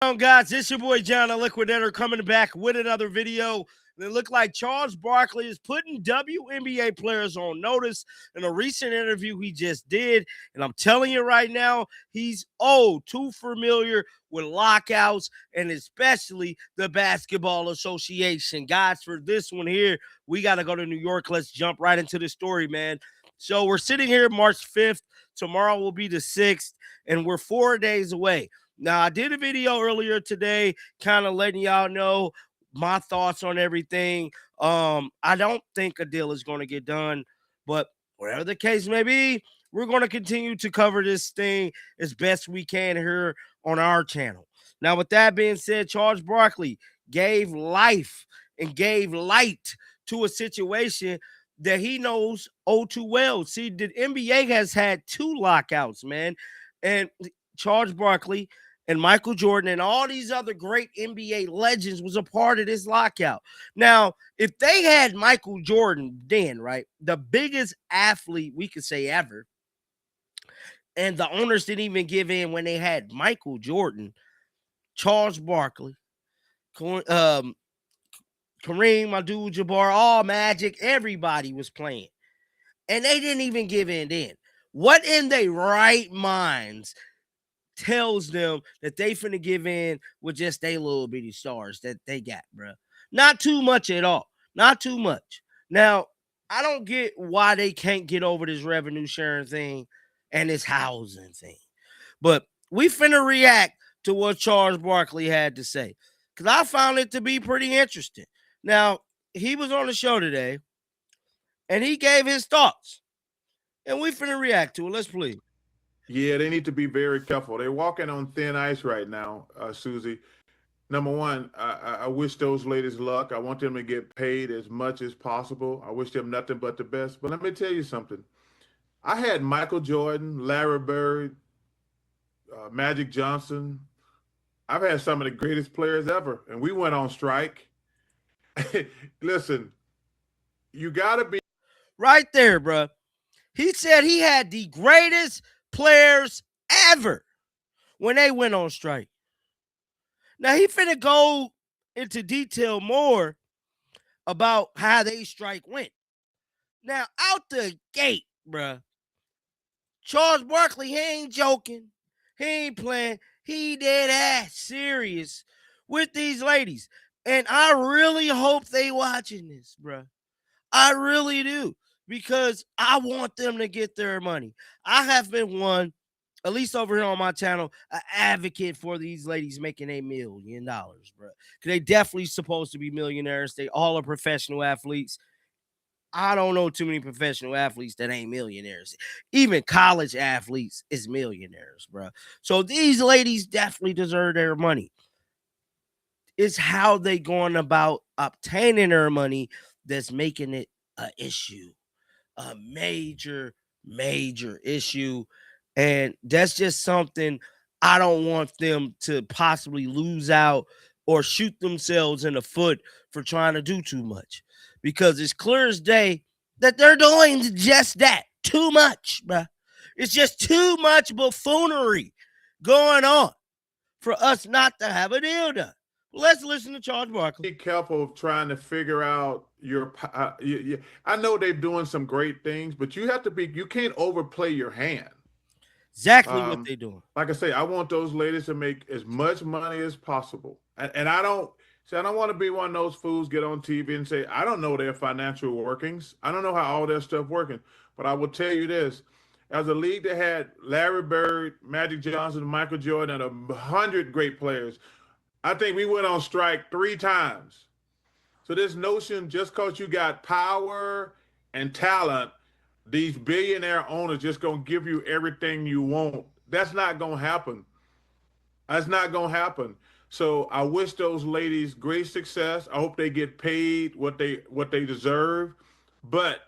On, guys? It's your boy John the Liquidator coming back with another video. And it looked like Charles Barkley is putting WNBA players on notice in a recent interview he just did. And I'm telling you right now, he's too familiar with lockouts and especially the Basketball Association. Guys, for this one here, we got to go to New York. Let's jump right into the story, man. So we're sitting here March 5th. Tomorrow will be the 6th, and we're 4 days away. Now, I did a video earlier today kind of letting y'all know my thoughts on everything. I don't think a deal is going to get done, but whatever the case may be, we're going to continue to cover this thing as best we can here on our channel. Now, with that being said, Charles Barkley gave life and gave light to a situation that he knows too well. See, the NBA has had 2 lockouts, man, and Charles Barkley and Michael Jordan and all these other great NBA legends was a part of this lockout. Now, if they had Michael Jordan then, right, the biggest athlete we could say ever, and the owners didn't even give in when they had Michael Jordan, Charles Barkley, Kareem Abdul-Jabbar, all Magic, everybody was playing. And they didn't even give in then. What in their right minds tells them that they finna give in with just their little bitty stars that they got, bro? Not too much at all. Not too much. Now, I don't get why they can't get over this revenue sharing thing and this housing thing. But we finna react to what Charles Barkley had to say, because I found it to be pretty interesting. Now, he was on the show today, and he gave his thoughts. And we finna react to it. Let's play. Yeah, they need to be very careful. They're walking on thin ice right now, Susie. Number one, I wish those ladies luck. I want them to get paid as much as possible. I wish them nothing but the best. But let me tell you something. I had Michael Jordan, Larry Bird, Magic Johnson. I've had some of the greatest players ever, and we went on strike. Listen, you got to be right there, bro. He said he had the greatest players ever when they went on strike. Now, he finna go into detail more about how they strike went. Now, out the gate, bruh, Charles Barkley, he ain't joking. He ain't playing. He dead ass serious with these ladies. And I really hope they watching this, bruh. I really do, because I want them to get their money. I have been one, at least over here on my channel, an advocate for these ladies making $1 million, bro. Because they definitely supposed to be millionaires. They all are professional athletes. I don't know too many professional athletes that ain't millionaires. Even college athletes is millionaires, bro. So these ladies definitely deserve their money. It's how they going about obtaining their money that's making it an issue, a major issue. And that's just something I don't want them to possibly lose out or shoot themselves in the foot for trying to do too much, because it's clear as day that they're doing just that. Too much, bruh. It's just too much buffoonery going on for us not to have a deal done. Let's listen to Charles Barkley. Be careful of trying to figure out your. I know they're doing some great things, but you have to be. You can't overplay your hand. Exactly what they're doing. Like I say, I want those ladies to make as much money as possible, and I don't. See, I don't want to be one of those fools get on TV and say I don't know their financial workings. I don't know how all their stuff working. But I will tell you this: as a league that had Larry Bird, Magic Johnson, Michael Jordan, and 100 great players. I think we went on strike 3 times. So this notion, just because you got power and talent, these billionaire owners just going to give you everything you want. That's not going to happen. That's not going to happen. So I wish those ladies great success. I hope they get paid what they deserve. But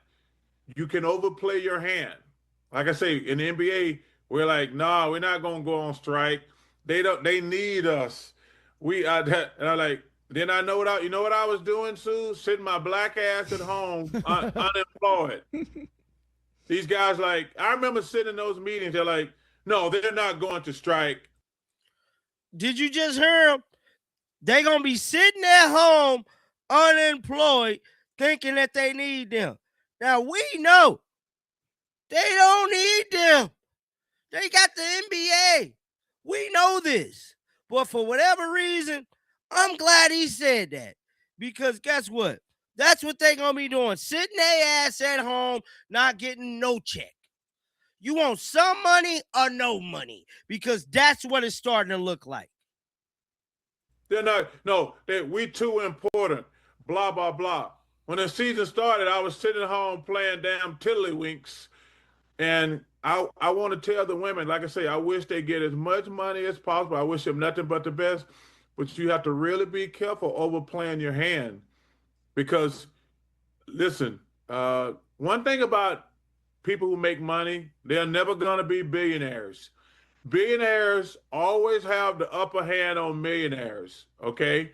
you can overplay your hand. Like I say, in the NBA, we're like, nah, we're not going to go on strike. They need us. And I like, then I know you know what I was doing, Sue? Sitting my black ass at home, unemployed. These guys, like, I remember sitting in those meetings, they're like, no, they're not going to strike. Did you just hear them? They gonna be sitting at home unemployed, thinking that they need them. Now we know they don't need them. They got the NBA. We know this. But for whatever reason, I'm glad he said that. Because guess what? That's what they gonna be doing. Sitting their ass at home, not getting no check. You want some money or no money? Because that's what it's starting to look like. They're not. No, we too important. Blah blah blah. When the season started, I was sitting at home playing damn tiddlywinks, and I want to tell the women, like I say, I wish they get as much money as possible. I wish them nothing but the best, but you have to really be careful overplaying your hand because listen, one thing about people who make money, they're never gonna be billionaires. Billionaires always have the upper hand on millionaires. Okay,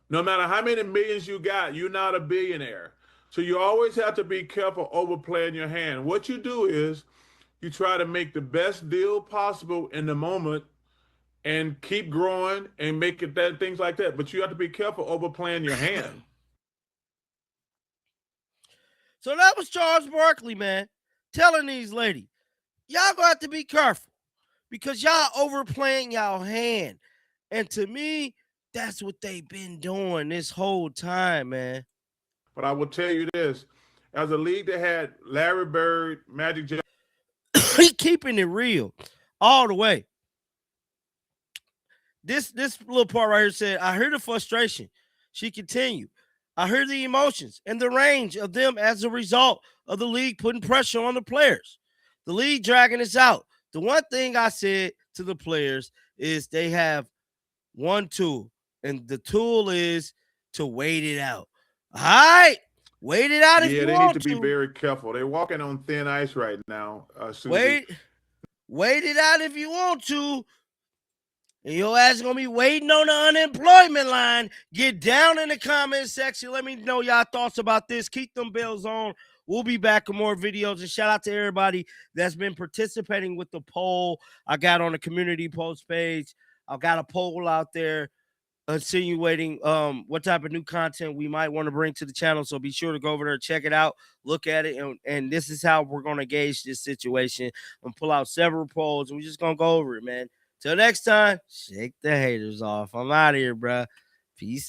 no matter how many millions you got, you're not a billionaire. So you always have to be careful overplaying your hand. What you do is you try to make the best deal possible in the moment and keep growing and make it that things like that. But you have to be careful overplaying your hand. So that was Charles Barkley, man, telling these ladies, y'all gonna have to be careful because y'all overplaying y'all hand. And to me, that's what they've been doing this whole time, man. But I will tell you this: as a league that had Larry Bird, Magic Johnson, He keeping it real all the way. This little part right here said, I hear the frustration. She continued. I hear the emotions and the range of them as a result of the league putting pressure on the players. The league dragging us out. The one thing I said to the players is they have one tool, and the tool is to wait it out. All right? Wait it out if yeah, you they need to want be to. very careful. They're walking on thin ice right now, Susie. Wait it out if you want to. And your ass is going to be waiting on the unemployment line. Get down in the comment section. Let me know y'all thoughts about this. Keep them bells on. We'll be back with more videos. And shout out to everybody that's been participating with the poll I got on the community post page. I got a poll out there insinuating what type of new content we might want to bring to the channel. So be sure to go over there, check it out, look at it, and this is how we're going to gauge this situation. I'm pull out several polls, and we're just going to go over it, man. Till next time, shake the haters off. I'm out of here, bro. Peace.